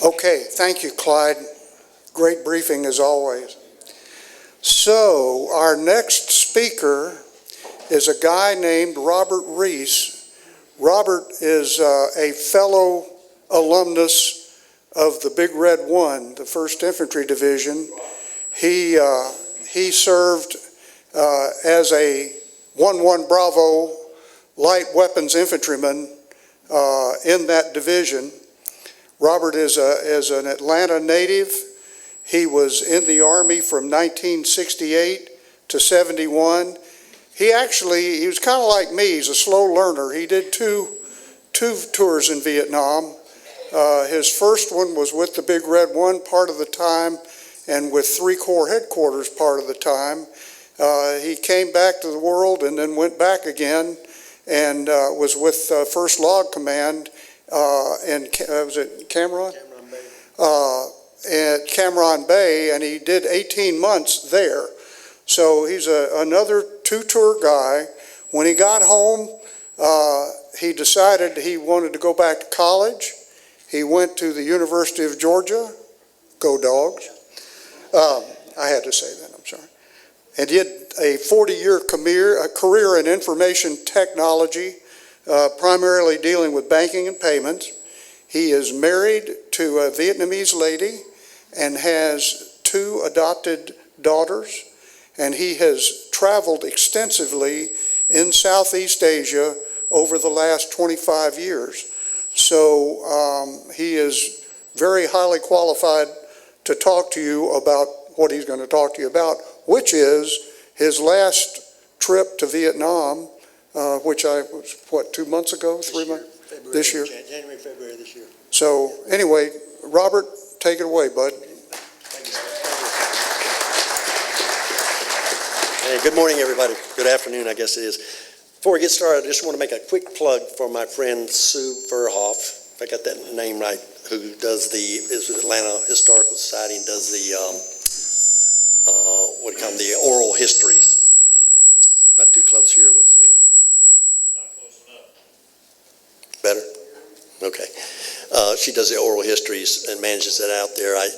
Okay, thank you, Clyde. Great briefing as always. So our next speaker is a guy named Robert Reese. Robert is a fellow alumnus of the Big Red One, the 1st Infantry Division. He served as a 1-1 Bravo light weapons infantryman in that division. Robert is an Atlanta native. He was in the Army from 1968 to 71. He was kind of like me. He's a slow learner. He did two tours in Vietnam. His first one was with the Big Red One part of the time, and with 3 Corps headquarters part of the time. He came back to the world and then went back again and was with 1st Log Command in was it Cameron? At Cameron Bay, and he did 18 months there. So he's another 2-tour guy. When he got home, he decided he wanted to go back to college. He went to the University of Georgia. Go Dogs. I had to say that, I'm sorry. And he had a 40-year career in information technology, primarily dealing with banking and payments. He is married to a Vietnamese lady and has 2 adopted daughters, and he has traveled extensively in Southeast Asia over the last 25 years. So he is very highly qualified to talk to you about what he's going to talk to you about, which is his last trip to Vietnam, which was, what, 2 months ago, 3 months? This year? January, February this year. So anyway, Robert, take it away, bud. Thank you, sir. Hey, good morning, everybody. Good afternoon, I guess it is. Before we get started, I just want to make a quick plug for my friend Sue Verhoff, if I got that name right, who is with Atlanta Historical Society and does the, what do you call them, the oral histories. Not too close here, what's the deal? Not close enough. Better? Okay. She does the oral histories and manages that out there. I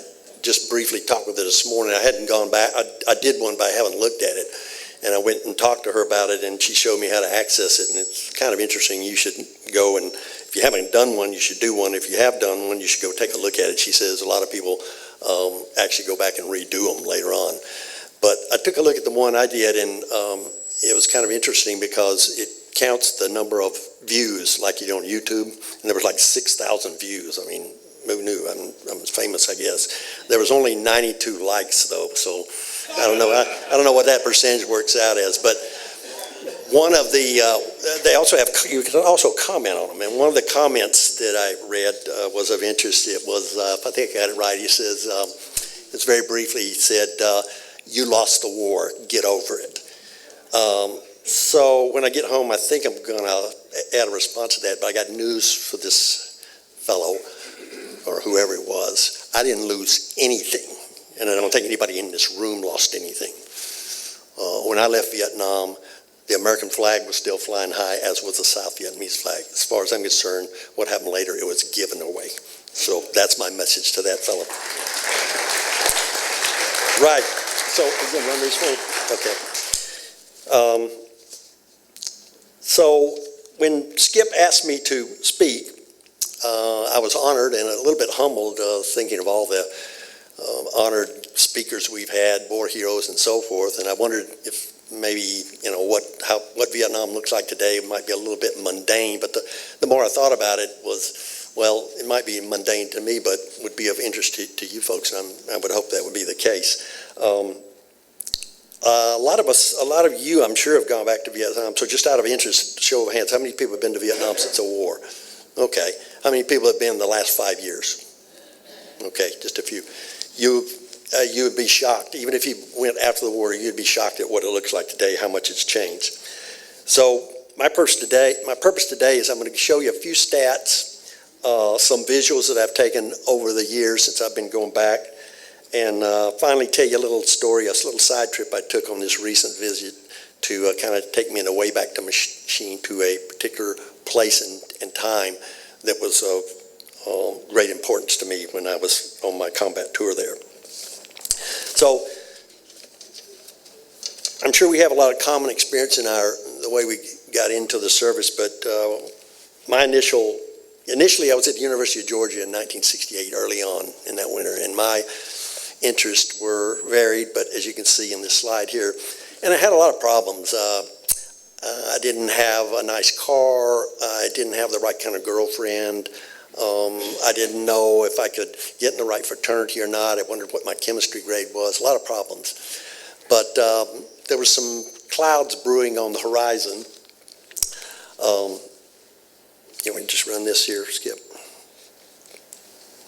just briefly talked with her this morning. I hadn't gone back. I did one, but I haven't looked at it. And I went and talked to her about it, and she showed me how to access it, and it's kind of interesting. You should go, and if you haven't done one, you should do one. If you have done one, you should go take a look at it. She says a lot of people actually go back and redo them later on. But I took a look at the one I did, and it was kind of interesting because it counts the number of views like you do on YouTube, and there was like 6,000 views. I mean, who knew? I'm famous, I guess. There was only 92 likes, though, so I don't know. I don't know what that percentage works out as, but one of the they also have, you can also comment on them, and one of the comments that I read was of interest. It was, if I think I got it right, he says, it's very briefly, he said, "You lost the war, get over it." So when I get home, I think I'm going to add a response to that, but I got news for this fellow, or whoever it was. I didn't lose anything, and I don't think anybody in this room lost anything. When I left Vietnam, the American flag was still flying high, as was the South Vietnamese flag. As far as I'm concerned, what happened later, it was given away. So that's my message to that fellow. Right. So is it run this way? Okay. So when Skip asked me to speak, I was honored and a little bit humbled, thinking of all the honored speakers we've had, war heroes and so forth, and I wondered if maybe, what Vietnam looks like today might be a little bit mundane, but the more I thought about it was, well, it might be mundane to me, but would be of interest to you folks, and I would hope that would be the case. A lot of you, I'm sure, have gone back to Vietnam, so just out of interest, show of hands, how many people have been to Vietnam since the war? Okay. How many people have been in the last 5 years? Okay, just a few. You would be shocked. Even if you went after the war, you'd be shocked at what it looks like today, how much it's changed. So my purpose today is I'm going to show you a few stats, some visuals that I've taken over the years since I've been going back, and finally tell you a little story, a little side trip I took on this recent visit to kind of take me in the Wayback Machine to a particular place and time that was great importance to me when I was on my combat tour there. So I'm sure we have a lot of common experience in the way we got into the service, but initially I was at the University of Georgia in 1968, early on in that winter, and my interests were varied, but as you can see in this slide here, and I had a lot of problems. I didn't have a nice car. I didn't have the right kind of girlfriend. I didn't know if I could get in the right fraternity or not. I wondered what my chemistry grade was. A lot of problems. But there were some clouds brewing on the horizon. We can just run this here, Skip.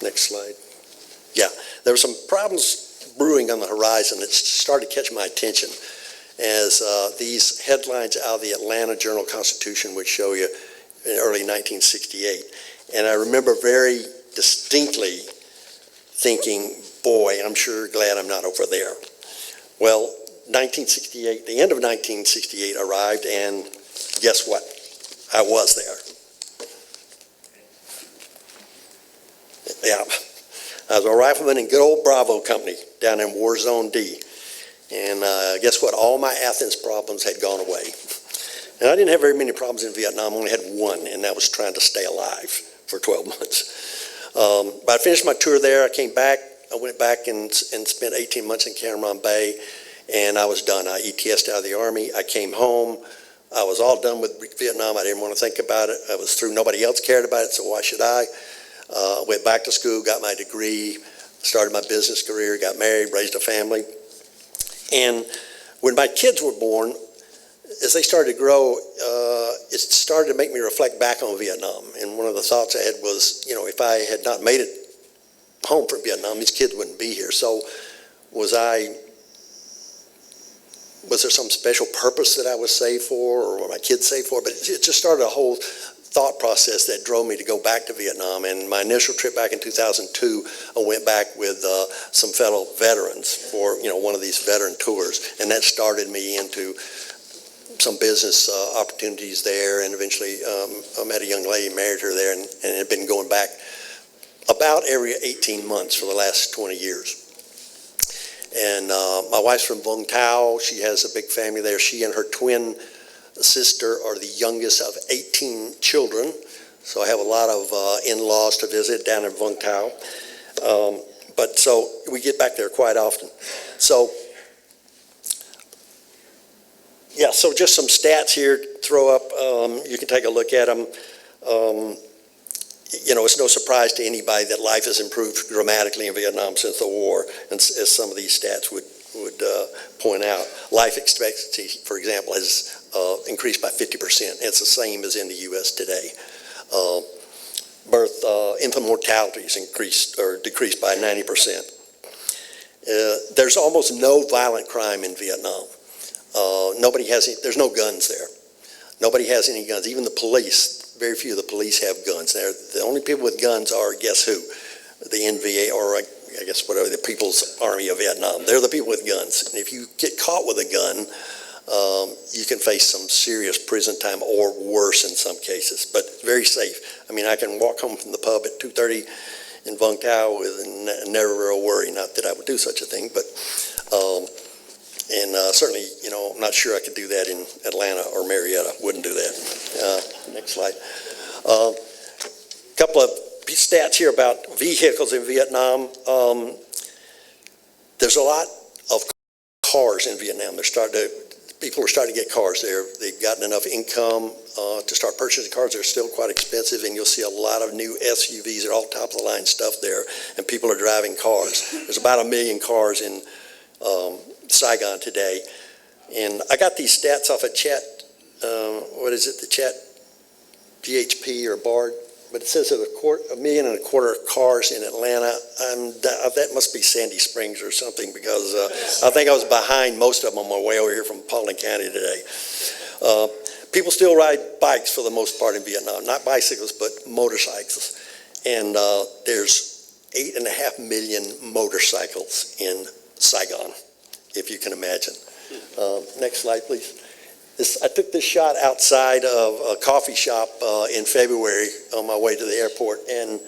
Next slide. Yeah, there were some problems brewing on the horizon that started to catch my attention as these headlines out of the Atlanta Journal-Constitution would show you in early 1968. And I remember very distinctly thinking, boy, I'm sure glad I'm not over there. Well, 1968, the end of 1968 arrived, and guess what? I was there. Yeah, I was a rifleman in good old Bravo Company down in War Zone D. And guess what? All my Athens problems had gone away. And I didn't have very many problems in Vietnam. I only had one, and that was trying to stay alive for 12 months. But I finished my tour there. I came back. I went back and spent 18 months in Cam Ranh Bay, and I was done. I ETS'd out of the Army. I came home. I was all done with Vietnam. I didn't want to think about it. I was through. Nobody else cared about it, so why should I? Went back to school, got my degree, started my business career, got married, raised a family. And when my kids were born, as they started to grow, it started to make me reflect back on Vietnam. And one of the thoughts I had was, if I had not made it home from Vietnam, these kids wouldn't be here. So was there some special purpose that I was saved for, or were my kids saved for? But it just started a whole thought process that drove me to go back to Vietnam. And my initial trip back in 2002, I went back with some fellow veterans for one of these veteran tours, and that started me into some business opportunities there. And eventually, I met a young lady, married her there, and had been going back about every 18 months for the last 20 years. And my wife's from Vung Tau. She has a big family there. She and her twin sister are the youngest of 18 children, so I have a lot of in-laws to visit down in Vung Tau. But so we get back there quite often. So yeah, so just some stats here, throw up, you can take a look at them. It's no surprise to anybody that life has improved dramatically in Vietnam since the war, and as some of these stats would point out. Life expectancy, for example, has increased by 50%. It's the same as in the U.S. today. Infant mortality has increased or decreased by 90%. There's almost no violent crime in Vietnam. There's no guns there. Nobody has any guns. Even the police, very few of the police have guns. The only people with guns are, guess who? The NVA, or I guess whatever, the People's Army of Vietnam. They're the people with guns. And if you get caught with a gun, you can face some serious prison time, or worse in some cases, but very safe. I mean, I can walk home from the pub at 2:30 in Vung Tau with never a worry. Not that I would do such a thing, but certainly, I'm not sure I could do that in Atlanta or Marietta. Wouldn't do that. Next slide. Couple of stats here about vehicles in Vietnam. There's a lot of cars in Vietnam. People are starting to get cars there. They've gotten enough income to start purchasing cars. They're still quite expensive, and you'll see a lot of new SUVs. They're all top-of-the-line stuff there, and people are driving cars. There's about 1 million cars in Saigon today. And I got these stats off of Chat, the Chat GHP or BARD, but it says that 1.25 million cars in Atlanta. That must be Sandy Springs or something, because I think I was behind most of them on my way over here from Paulding County today. People still ride bikes for the most part in Vietnam, not bicycles, but motorcycles. And there's 8.5 million motorcycles in Saigon, if you can imagine. Next slide, please. I took this shot outside of a coffee shop in February on my way to the airport, and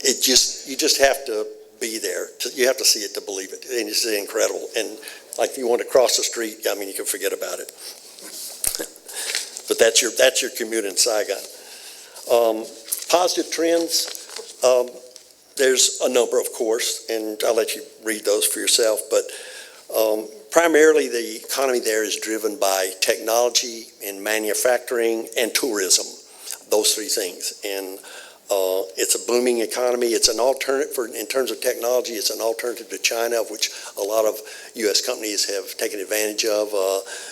you just have to be there. You have to see it to believe it, and it's incredible. And like if you want to cross the street, I mean, you can forget about it. But that's your commute in Saigon. Positive trends. There's a number, of course, and I'll let you read those for yourself. But primarily, the economy there is driven by technology and manufacturing and tourism. Those three things. And it's a booming economy. It's an alternative in terms of technology. It's an alternative to China, of which a lot of U.S. companies have taken advantage of.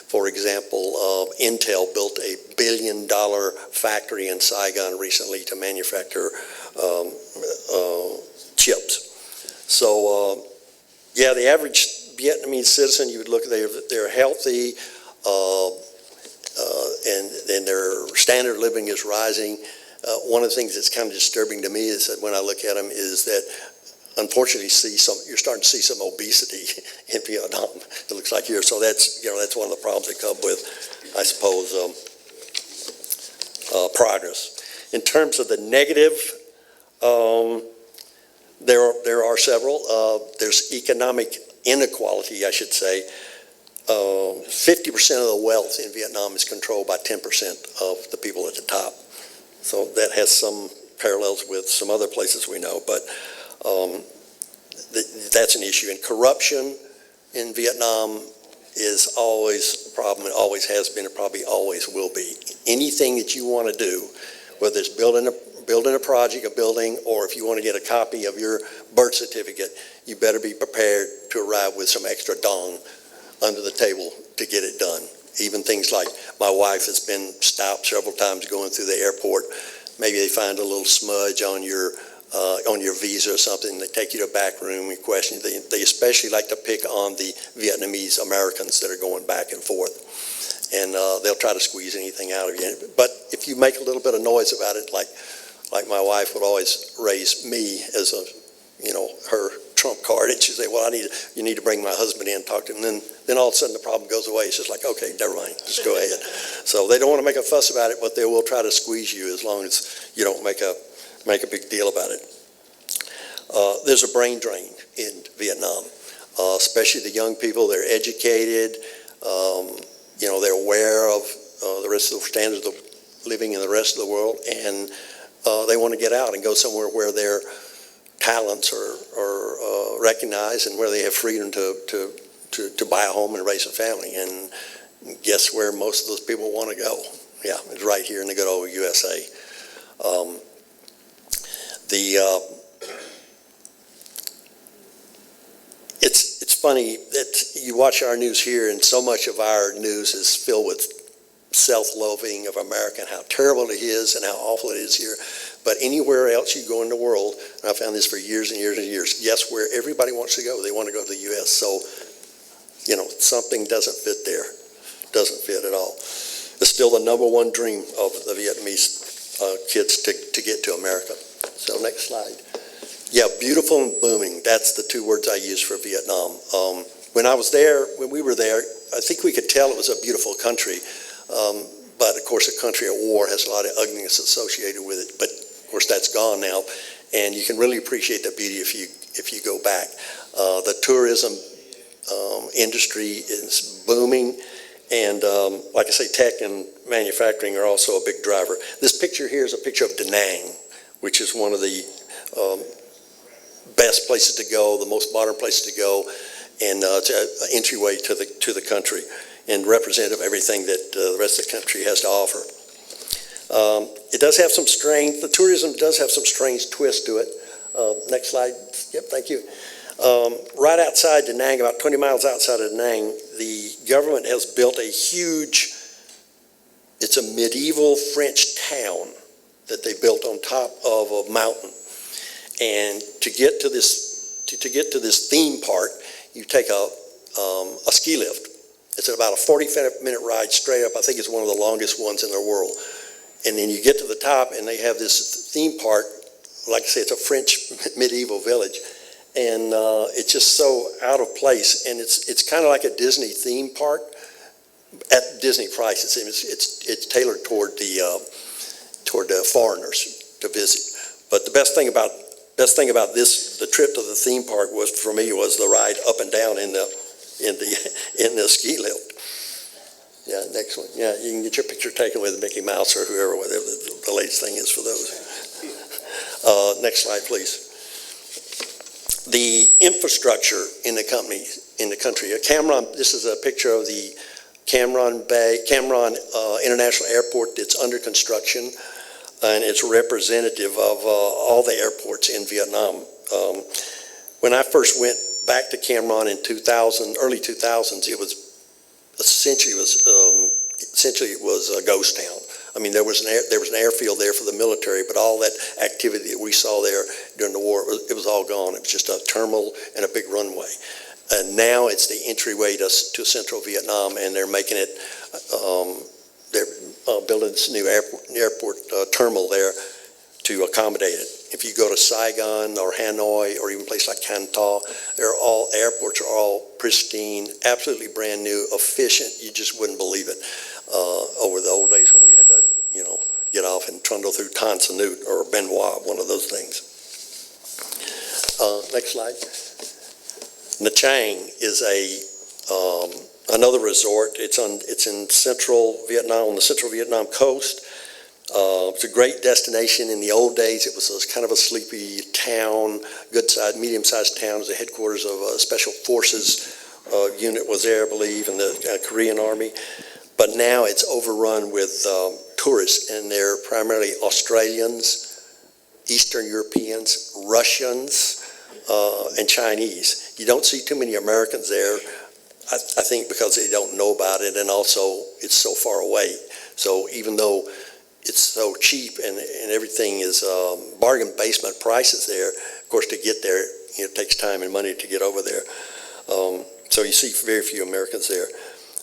For example, Intel built a $1 billion factory in Saigon recently to manufacture chips. So, yeah, the average Vietnamese citizen, you would look at, they're healthy, and their standard of living is rising. One of the things that's kind of disturbing to me is that when I look at them is that unfortunately you're starting to see some obesity in Vietnam. It looks like here. So that's one of the problems that come with, I suppose, progress. In terms of the negative, there are several. There's economic inequality, I should say. 50% of the wealth in Vietnam is controlled by 10% of the people at the top. So that has some parallels with some other places we know, but that's an issue. And corruption in Vietnam is always a problem. It always has been. It probably always will be. Anything that you want to do, whether it's building a project, a building, or if you want to get a copy of your birth certificate, you better be prepared to arrive with some extra dong under the table to get it done. Even things like my wife has been stopped several times going through the airport. Maybe they find a little smudge on your visa or something. They take you to a back room and question you. They especially like to pick on the Vietnamese Americans that are going back and forth. And they'll try to squeeze anything out of you. But if you make a little bit of noise about it, like my wife would always raise me as her trump card, and she'd say, well, you need to bring my husband in and talk to him. And then all of a sudden the problem goes away. It's just like, okay, never mind, just go ahead. So they don't want to make a fuss about it, but they will try to squeeze you as long as you don't make a big deal about it. There's a brain drain in Vietnam, especially the young people. They're educated, they're aware of the rest of the standards of living in the rest of the world, and they want to get out and go somewhere where their talents are recognized and where they have freedom to buy a home and raise a family. And guess where most of those people want to go? Yeah, it's right here in the good old USA. It's funny that you watch our news here, and so much of our news is filled with self-loathing of America and how terrible it is and how awful it is here. But anywhere else you go in the world, and I've found this for years and years and years, guess where everybody wants to go? They want to go to the U.S. So, something doesn't fit there. Doesn't fit at all. It's still the number one dream of the Vietnamese kids to get to America. So next slide. Yeah, beautiful and booming. That's the two words I use for Vietnam. When we were there, I think we could tell it was a beautiful country. But of course, a country at war has a lot of ugliness associated with it. But of course, that's gone now, and you can really appreciate the beauty if you go back. The tourism industry is booming, and like I say, tech and manufacturing are also a big driver. This picture here is a picture of Da Nang, which is one of the best places to go, the most modern place to go, and it's an entryway to the country, and representative of everything that the rest of the country has to offer. It does have some strange, the tourism does have some strange twist to it. Next slide. Yep, thank you. Right outside Da Nang, about 20 miles outside of Da Nang, the government has built a huge, it's a medieval French town that they built on top of a mountain. And to get to this theme park, you take a ski lift. It's about a 45-minute ride straight up. I think it's one of the longest ones in the world. And then you get to the top, and they have this theme park. Like I say, it's a French medieval village, and it's just so out of place. And it's kind of like a Disney theme park at Disney price. It's tailored toward the foreigners to visit. But the best thing about best thing about the trip to the theme park was, for me, was the ride up and down in the ski lift. Yeah, next one. Yeah, you can get your picture taken with Mickey Mouse or whoever, whatever the latest thing is for those. Next slide, please. The infrastructure in the country. Cameron. This is a picture of the Cameron International Airport that's under construction, and it's representative of all the airports in Vietnam. When I first went back to Cameron in early 2000s, it was essentially a ghost town. I mean, there was an airfield there for the military, but all that activity that we saw there during the war, it was all gone. It was just a terminal and a big runway. And now it's the entryway to central Vietnam, and they're making it, they're building this new airport terminal there to accommodate it. If you go to Saigon or Hanoi or even places like Can Tho, airports are all pristine, absolutely brand new, efficient. You just wouldn't believe it. Over the old days when we had to, get off and trundle through Tan Son Nhut or Ben Hoa, one of those things. Next slide. Nha Trang is another resort. It's in central Vietnam, on the central Vietnam coast. It's a great destination. In the old days, it was kind of a sleepy town, medium-sized town. It was the headquarters of a special forces unit was there, I believe, in the Korean Army. But now it's overrun with tourists, and they're primarily Australians, Eastern Europeans, Russians, and Chinese. You don't see too many Americans there, I think because they don't know about it, and also it's so far away. So even though it's so cheap and everything is bargain basement prices there, of course, to get there, it takes time and money to get over there. So you see very few Americans there.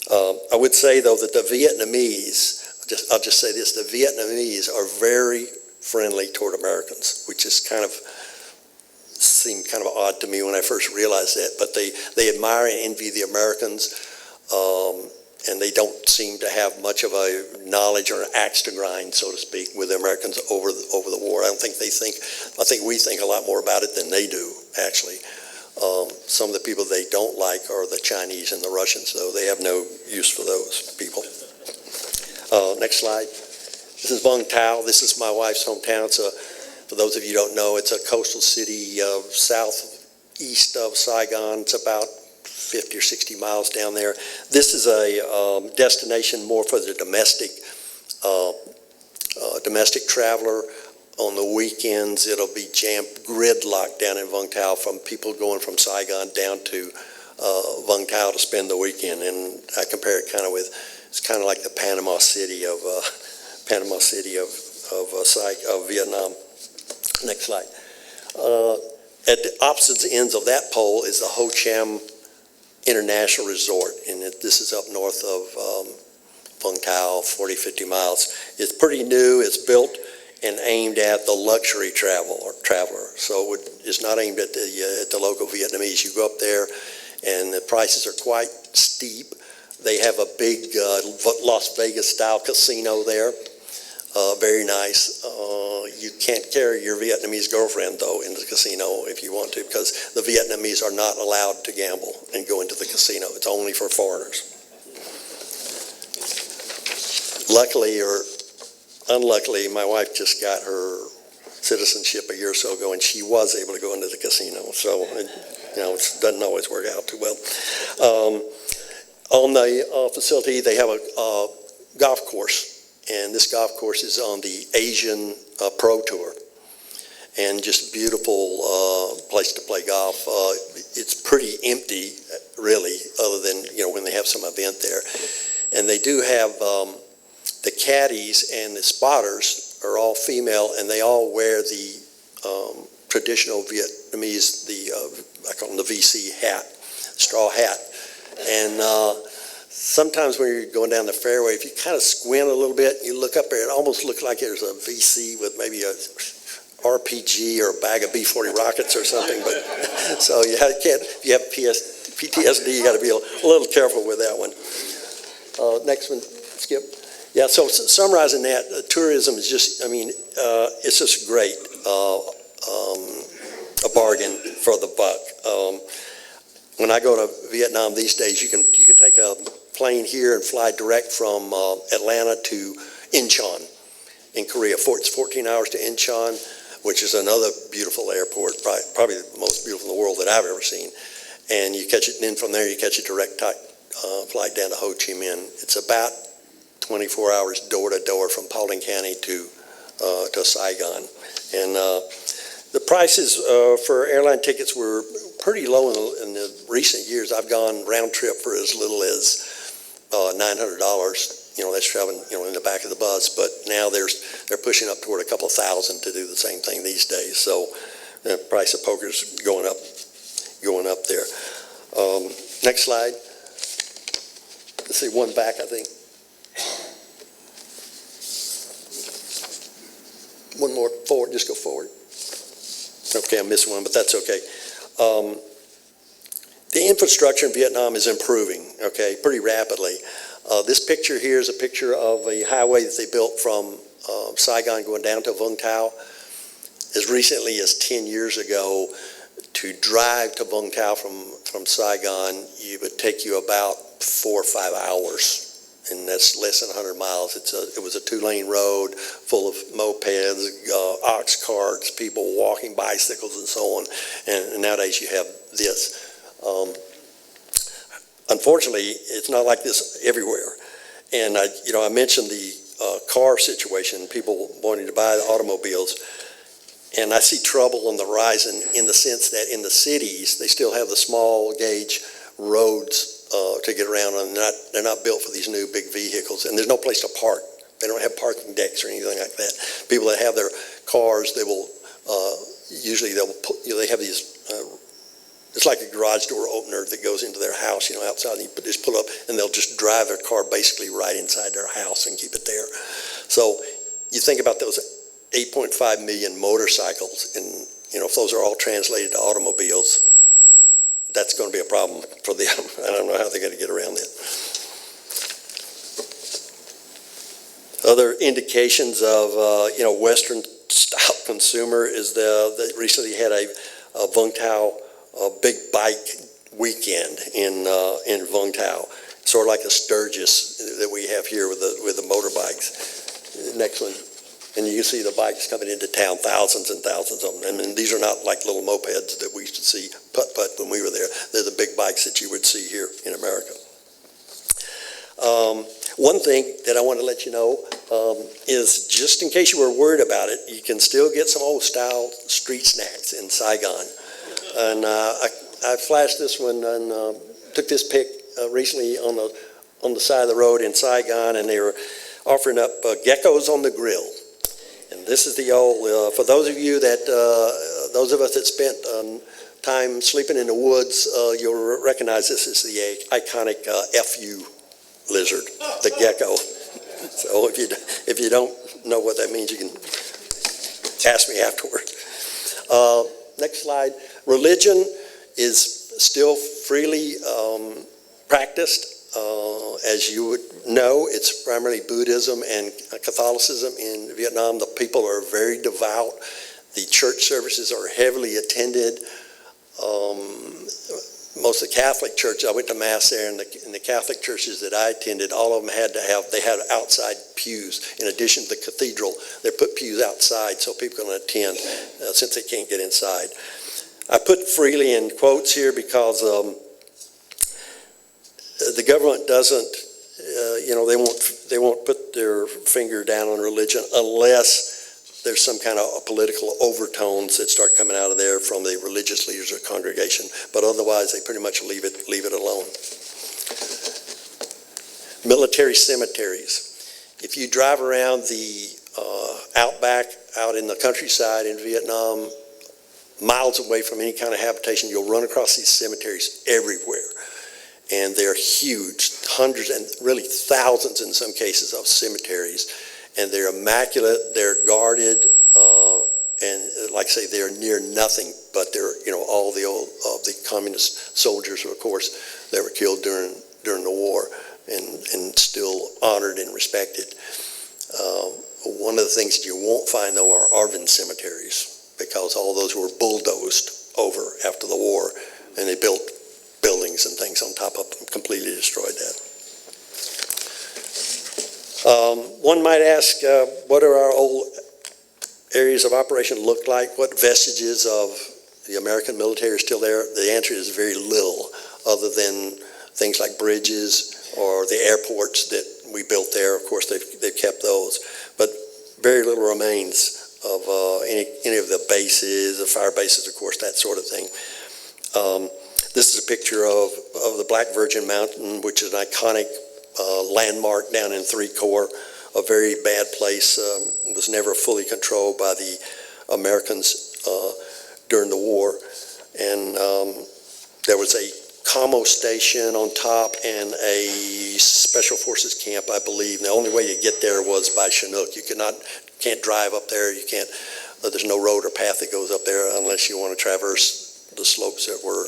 I would say, though, that the Vietnamese, I'll just say this, the Vietnamese are very friendly toward Americans, which is seemed kind of odd to me when I first realized that, but they admire and envy the Americans, and they don't seem to have much of a knowledge or an axe to grind, so to speak, with the Americans over the war. I think we think a lot more about it than they do, actually. Some of the people they don't like are the Chinese and the Russians, though. They have no use for those people. Next slide. This is Vung Tau. This is my wife's hometown. For those of you who don't know, it's a coastal city southeast of Saigon. It's about 50 or 60 miles down there. This is a destination more for the domestic traveler. On the weekends, it'll be gridlocked down in Vung Tau from people going from Saigon down to Vung Tau to spend the weekend. And I compare it it's kind of like the Panama City of Vietnam. Next slide. At the opposite ends of that pole is the Ho Cham International Resort, and this is up north of Vung Tau, 40, 50 miles. It's pretty new. It's built and aimed at the luxury traveler. So it's not aimed at the local Vietnamese. You go up there, and the prices are quite steep. They have a big Las Vegas-style casino there. Very nice. You can't carry your Vietnamese girlfriend, though, into the casino if you want to, because the Vietnamese are not allowed to gamble and go into the casino. It's only for foreigners. Luckily or unluckily, my wife just got her citizenship a year or so ago, and she was able to go into the casino. So, it doesn't always work out too well. On the facility, they have a golf course. And this golf course is on the Asian Pro Tour, and just a beautiful place to play golf. It's pretty empty, really, other than when they have some event there. And they do have the caddies and the spotters are all female, and they all wear the traditional Vietnamese, I call them the VC hat, straw hat, and sometimes when you're going down the fairway, if you kind of squint a little bit, you look up there, it almost looks like there's a VC with maybe a RPG or a bag of B-40 rockets or something. But so if you have PTSD, you got to be a little careful with that one. Next one, Skip. Yeah, so summarizing that, tourism is just, it's just great. a bargain for the buck. When I go to Vietnam these days, you can take a plane here and fly direct from Atlanta to Incheon in Korea. It's 14 hours to Incheon, which is another beautiful airport, probably the most beautiful in the world that I've ever seen. And you catch it, and then from there you catch a direct flight down to Ho Chi Minh. It's about 24 hours door to door from Paulding County to Saigon. And the prices for airline tickets were pretty low in the recent years. I've gone round trip for as little as $900. That's traveling, in the back of the bus. But now they're pushing up toward a couple thousand to do the same thing these days. So the price of poker's going up there. Next slide. Let's see, one back, I think. One more forward, just go forward. Okay, I missed one, but that's okay. The infrastructure in Vietnam is improving, okay, pretty rapidly. This picture here is a picture of a highway that they built from Saigon going down to Vung Tau. As recently as 10 years ago, to drive to Vung Tau from Saigon, it would take you about 4 or 5 hours. And that's less than 100 miles. It was a 2-lane road full of mopeds, ox carts, people walking bicycles, and so on. And nowadays you have this. Unfortunately, it's not like this everywhere. And I mentioned the car situation, people wanting to buy the automobiles. And I see trouble on the horizon in the sense that in the cities, they still have the small gauge roads to get around, and they're not built for these new big vehicles, and there's no place to park. They don't have parking decks or anything like that. People that have their cars, they will usually they have these. It's like a garage door opener that goes into their house, outside. And you just pull up, and they'll just drive their car basically right inside their house and keep it there. So you think about those 8.5 million motorcycles, and if those are all translated to automobiles, that's going to be a problem for them. I don't know how they're going to get around that. Other indications of Western style consumer is they recently had a Vung Tau big bike weekend in Vung Tau, sort of like a Sturgis that we have here with the motorbikes. Next one. And you can see the bikes coming into town, thousands and thousands of them. And these are not like little mopeds that we used to see putt-putt when we were there. They're the big bikes that you would see here in America. One thing that I want to let you know is, just in case you were worried about it, you can still get some old-style street snacks in Saigon. And I flashed this one and took this pic recently on the side of the road in Saigon, and they were offering up geckos on the grill. And this is the old, for those of you that, those of us that spent time sleeping in the woods, you'll recognize this is the iconic FU lizard, the gecko. So if you don't know what that means, you can ask me afterward. Next slide. Religion is still freely practiced. As you would know, it's primarily Buddhism and Catholicism in Vietnam. The people are very devout. The church services are heavily attended. Most of the Catholic churches, I went to Mass there, and in the Catholic churches that I attended, all of them had outside pews. In addition to the cathedral, they put pews outside so people can attend since they can't get inside. I put freely in quotes here because the government doesn't, they won't put their finger down on religion unless there's some kind of political overtones that start coming out of there from the religious leaders or congregation. But otherwise, they pretty much leave it alone. Military cemeteries. If you drive around the outback, out in the countryside in Vietnam, miles away from any kind of habitation, you'll run across these cemeteries everywhere. And they're huge, hundreds and really thousands in some cases of cemeteries. And they're immaculate, they're guarded, and like I say, they're near nothing, but they're, all the communist soldiers, of course, that were killed during the war and still honored and respected. One of the things that you won't find, though, are AVVN cemeteries. because all those were bulldozed over after the war, and they built buildings and things on top of them, completely destroyed that. One might ask, what are our old areas of operation look like? What vestiges of the American military are still there? The answer is very little, other than things like bridges or the airports that we built there. Of course, they've kept those, but very little remains of any of the bases, the fire bases, of course, that sort of thing. This is a picture of the Black Virgin Mountain, which is an iconic landmark down in 3 Corps, a very bad place. Was never fully controlled by the Americans during the war. And there was a commo station on top and a special forces camp, I believe. And the only way you get there was by Chinook. You can't drive up there. You can't. There's no road or path that goes up there unless you want to traverse the slopes that were,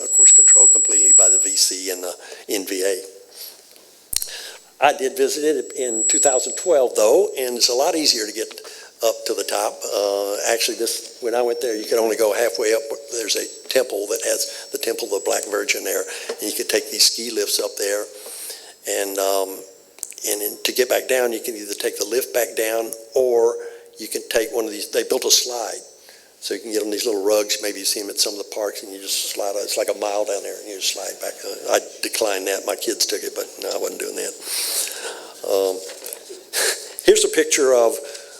of course, controlled completely by the VC and the NVA. I did visit it in 2012, though, and it's a lot easier to get up to the top. Actually, when I went there, you could only go halfway up. There's a temple that has the Temple of the Black Virgin there, and you could take these ski lifts up there. And to get back down, you can either take the lift back down, or you can take one of these. They built a slide, so you can get on these little rugs. Maybe you see them at some of the parks, and you just slide. It's like a mile down there, and you just slide back. I declined that. My kids took it, but no, I wasn't doing that. Here's a picture of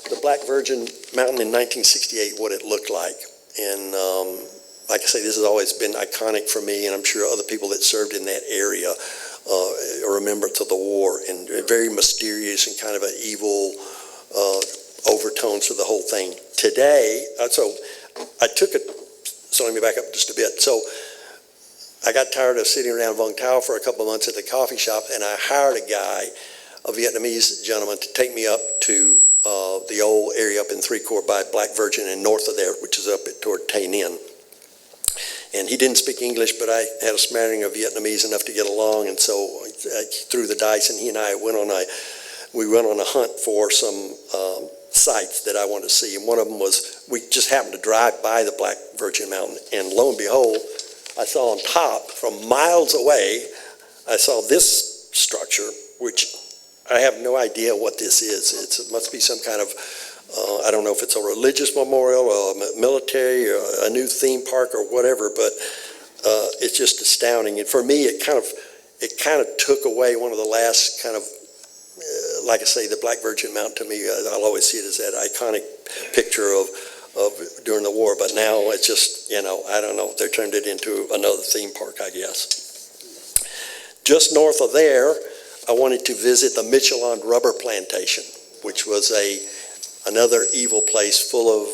the Black Virgin Mountain in 1968, what it looked like. And like I say, this has always been iconic for me, and I'm sure other people that served in that area remember to the war, and very mysterious and kind of an evil overtones to the whole thing. Today, so let me back up just a bit. So I got tired of sitting around Vung Tau for a couple of months at the coffee shop, and I hired a guy, a Vietnamese gentleman, to take me up to the old area up in 3 Corps by Black Virgin and north of there, which is up toward Tay Ninh. And he didn't speak English, but I had a smattering of Vietnamese enough to get along, and so I threw the dice, and he and I went on a hunt for some sites that I wanted to see. And one of them was, we just happened to drive by the Black Virgin Mountain, and lo and behold, I saw on top, from miles away, I saw this structure, which I have no idea what this is. It must be some kind of, I don't know if it's a religious memorial or a military or a new theme park or whatever, but it's just astounding. And for me, it kind of took away one of the last kind of, like I say, the Black Virgin Mountain to me, I'll always see it as that iconic picture of during the war. But now it's just, I don't know, they turned it into another theme park, I guess. Just north of there, I wanted to visit the Michelin rubber plantation, which was another evil place full of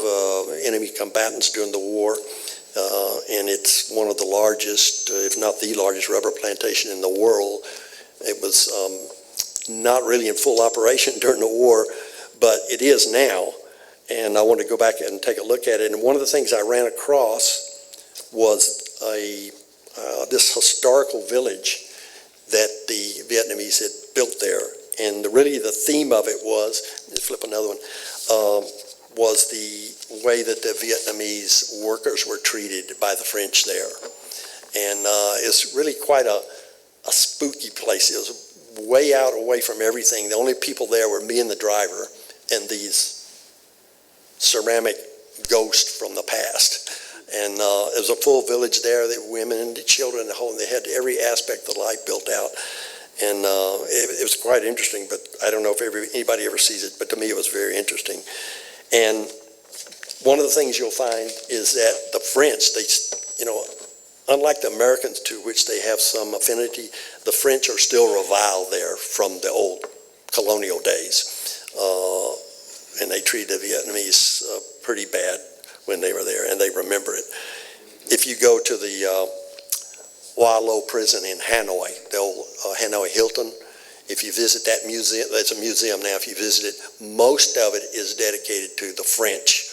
enemy combatants during the war. And it's one of the largest, if not the largest, rubber plantation in the world. It was not really in full operation during the war, but it is now. And I wanted to go back and take a look at it. And one of the things I ran across was this historical village that the Vietnamese had built there. And really the theme of it was, let's flip another one, was the way that the Vietnamese workers were treated by the French there. And it's really quite a spooky place. It was way out away from everything. The only people there were me and the driver and these ceramic ghosts from the past. And it was a full village there. There were women and children, they had every aspect of life built out. And it was quite interesting, but I don't know if anybody ever sees it, but to me it was very interesting. And one of the things you'll find is that the French, unlike the Americans, to which they have some affinity, the French are still reviled there from the old colonial days. And they treated the Vietnamese pretty bad when they were there, and they remember it. If you go to the Hoa Lo prison in Hanoi, the old Hanoi Hilton, if you visit that museum, it's a museum now, if you visit it, most of it is dedicated to the French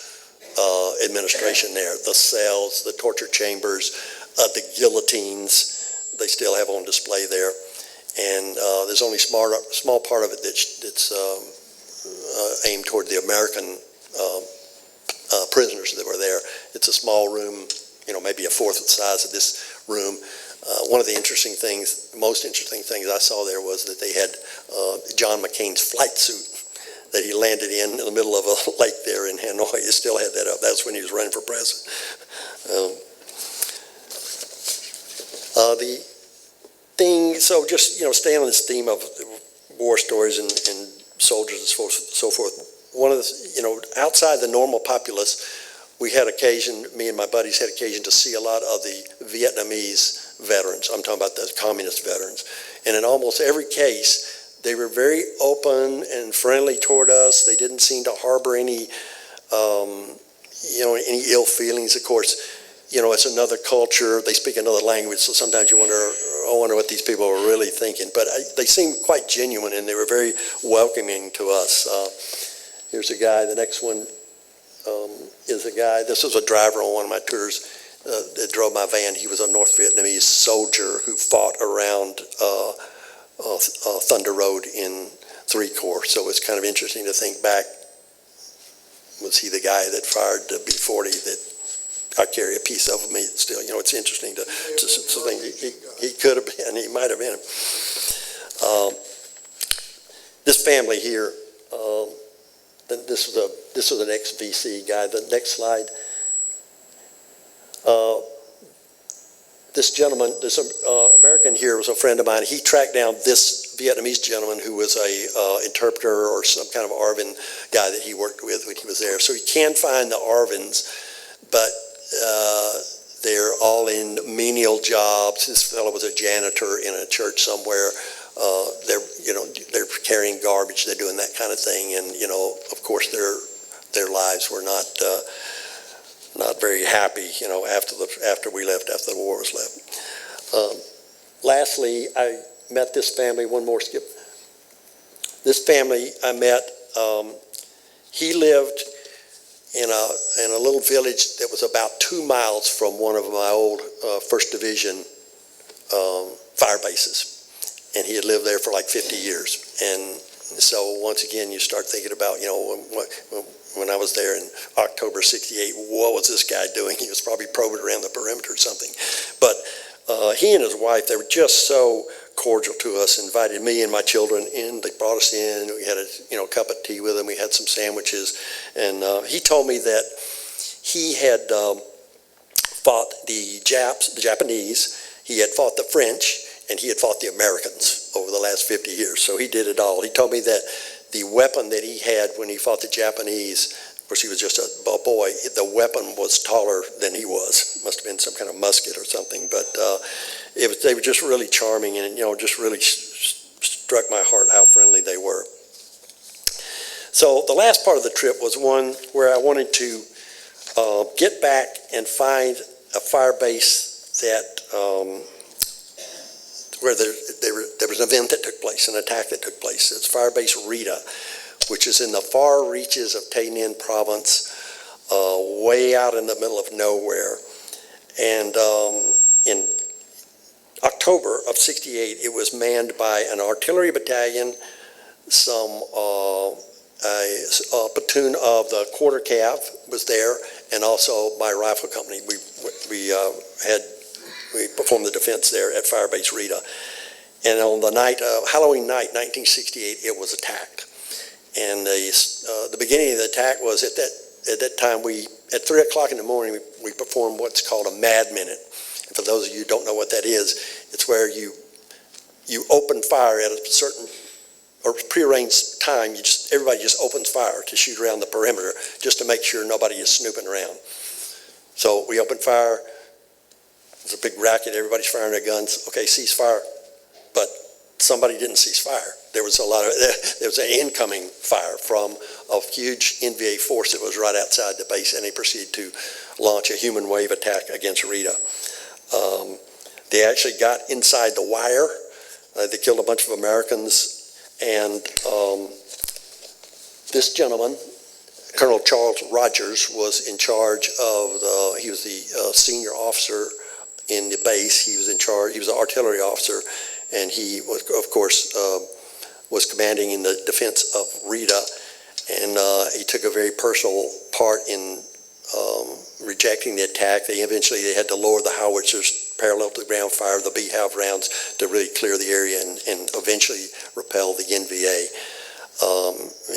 administration there. The cells, the torture chambers, the guillotines, they still have on display there. And there's only a small part of it that's aimed toward the American prisoners that were there. It's a small room, maybe a fourth of the size of this room. One of the most interesting things I saw there was that they had John McCain's flight suit that he landed in the middle of a lake there in Hanoi. He still had that up. That's when he was running for president. The thing, so just, staying on this theme of war stories and soldiers and so forth, one of the, outside the normal populace, we had occasion, me and my buddies had occasion to see a lot of the Vietnamese veterans. I'm talking about the communist veterans. And in almost every case, they were very open and friendly toward us. They didn't seem to harbor any, any ill feelings. Of course, it's another culture. They speak another language, so sometimes you wonder, I wonder what these people are really thinking. But they seemed quite genuine, and they were very welcoming to us. Here's a guy. The next one is a guy. This was a driver on one of my tours that drove my van. He was a North Vietnamese soldier who fought around Thunder Road in 3 Corps. So it's kind of interesting to think back. Was he the guy that fired the B-40 that I carry a piece of me still? It's interesting to think he could have been, he might have been. This family here, this was an ex-VC guy. The next slide. This gentleman, this American here was a friend of mine. He tracked down this Vietnamese gentleman who was a interpreter or some kind of ARVN guy that he worked with when he was there. So he can find the ARVNs, but they're all in menial jobs. This fellow was a janitor in a church somewhere. They're carrying garbage. They're doing that kind of thing, and of course their lives were not very happy. After we left, after the war was left. Lastly, I met this family. One more, Skip. This family I met. He lived in a little village that was about 2 miles from one of my old 1st Division fire bases. And he had lived there for like 50 years. And so once again, you start thinking about, when I was there in October '68, what was this guy doing? He was probably probing around the perimeter or something. But he and his wife, they were just so cordial to us, invited me and my children in. They brought us in. We had a cup of tea with them. We had some sandwiches. And he told me that he had fought the Japanese, he had fought the French, and he had fought the Americans over the last 50 years. So he did it all. He told me that the weapon that he had when he fought the Japanese, of course he was just a boy, the weapon was taller than he was. Must have been some kind of musket or something. But they were just really charming, and just really struck my heart how friendly they were. So the last part of the trip was one where I wanted to get back and find a fire base that where there was an event that took place, an attack that took place. It's Firebase Rita, which is in the far reaches of Tay Ninh province, way out in the middle of nowhere. And in October of '68, it was manned by an artillery battalion, a platoon of the quarter cav was there, and also my rifle company. We performed the defense there at Firebase Rita. And on the night, Halloween night, 1968, it was attacked. And the beginning of the attack was at that time, at 3 o'clock in the morning, we performed what's called a mad minute. And for those of you who don't know what that is, it's where you open fire at a certain or prearranged time. Everybody just opens fire to shoot around the perimeter just to make sure nobody is snooping around. So we opened fire. It's a big racket. Everybody's firing their guns. Okay, cease fire. But somebody didn't cease fire. There was an incoming fire from a huge NVA force that was right outside the base, and they proceeded to launch a human wave attack against Rita. They actually got inside the wire. They killed a bunch of Americans, and this gentleman, Colonel Charles Rogers, was in charge of he was the senior officer in the base. He was in charge. He was an artillery officer, and he was, of course, was commanding in the defense of Rita. And he took a very personal part in rejecting the attack. They had to lower the howitzers parallel to the ground, fire the beehive rounds to really clear the area and eventually repel the NVA.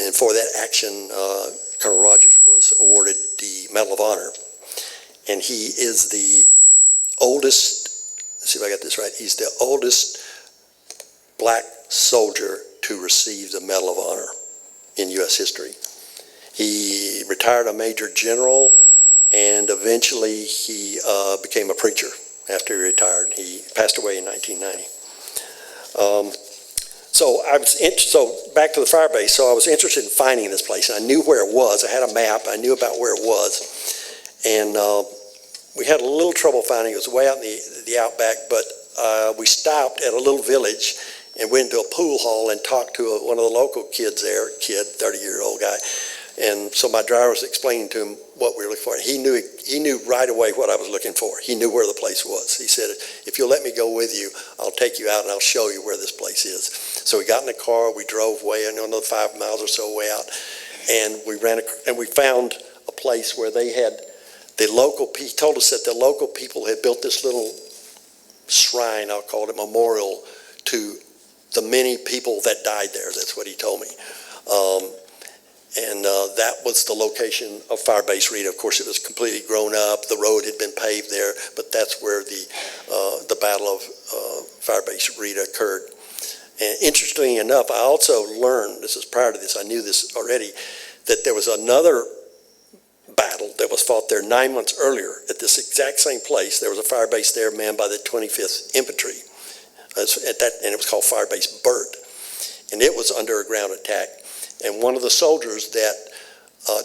And for that action, Colonel Rogers was awarded the Medal of Honor. And he is the oldest, let's see if I got this right, he's the oldest black soldier to receive the Medal of Honor in U.S. history. He retired a major general, and eventually he became a preacher after he retired. He passed away in 1990. So back to the fire base. So I was interested in finding this place, and I knew where it was. I had a map. I knew about where it was, and we had a little trouble finding it. It was way out in the outback, but we stopped at a little village and went to a pool hall and talked to one of the local kids there, 30-year-old guy. And so my driver was explaining to him what we were looking for. He knew right away what I was looking for. He knew where the place was. He said, if you'll let me go with you, I'll take you out and I'll show you where this place is. So we got in the car, we drove way, another 5 miles or so way out, and we found a place where they had he told us that the local people had built this little shrine, I'll call it, memorial to the many people that died there. That's what he told me. And that was the location of Firebase Rita. Of course, it was completely grown up. The road had been paved there, but that's where the Battle of Firebase Rita occurred. And interestingly enough, I also learned, this is prior to this, I knew this already, that there was another battle that was fought there 9 months earlier at this exact same place. There was a fire base there manned by the 25th Infantry, and it was called Firebase Burt, and it was under a ground attack. And one of the soldiers that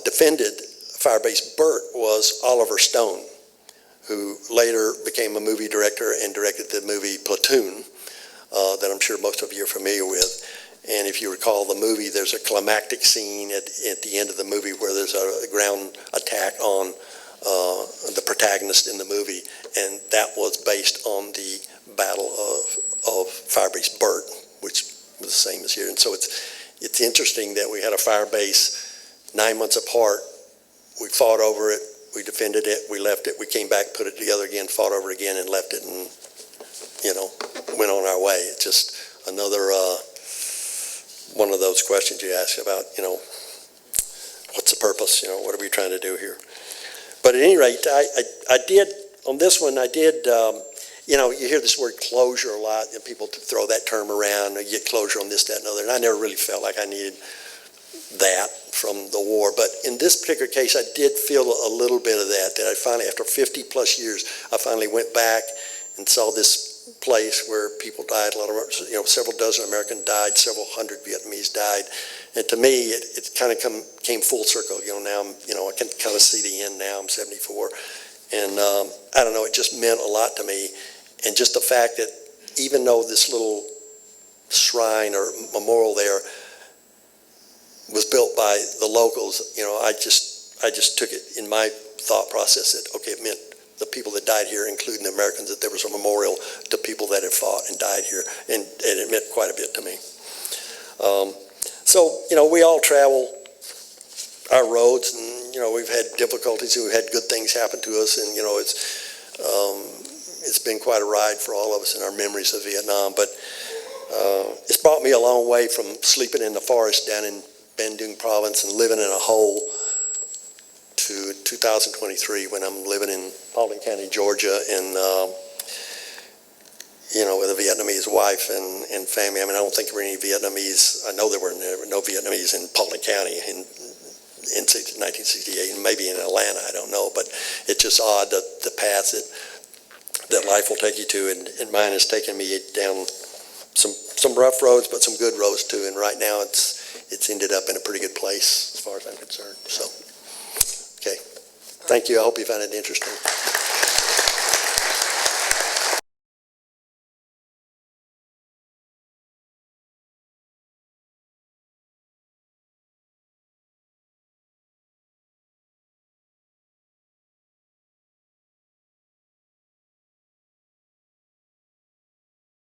defended Firebase Burt was Oliver Stone, who later became a movie director and directed the movie Platoon, that I'm sure most of you are familiar with. And if you recall the movie, there's a climactic scene at the end of the movie where there's a ground attack on the protagonist in the movie, and that was based on the Battle of Firebase Burt, which was the same as here. And so it's interesting that we had a fire base 9 months apart. We fought over it, we defended it, we left it, we came back, put it together again, fought over it again, and left it, and went on our way. It's just another one of those questions you ask about, what's the purpose? What are we trying to do here? But at any rate, I did, on this one, you hear this word closure a lot, and people throw that term around, you get closure on this, that, and other, and I never really felt like I needed that from the war. But in this particular case, I did feel a little bit of that I finally, after 50 plus years, I finally went back and saw this place where people died. A lot of, several dozen Americans died, several hundred Vietnamese died. And to me, it kind of came full circle. Now I can kind of see the end now. I'm 74. And I don't know, it just meant a lot to me. And just the fact that even though this little shrine or memorial there was built by the locals, I just took it in my thought process that, okay, it meant the people that died here, including the Americans, that there was a memorial to people that had fought and died here, and it meant quite a bit to me. So, we all travel our roads, and, we've had difficulties, and we've had good things happen to us, and, it's been quite a ride for all of us in our memories of Vietnam, but it's brought me a long way from sleeping in the forest down in Ban Dung province and living in a hole to 2023 when I'm living in Paulding County, Georgia, and with a Vietnamese wife and family. I don't think there were any Vietnamese. I know there were no Vietnamese in Paulding County in 1968, and maybe in Atlanta, I don't know. But it's just odd the path that life will take you to, and mine has taken me down some rough roads, but some good roads too. And right now, it's ended up in a pretty good place as far as I'm concerned. So. Okay. Thank you. I hope you found it interesting.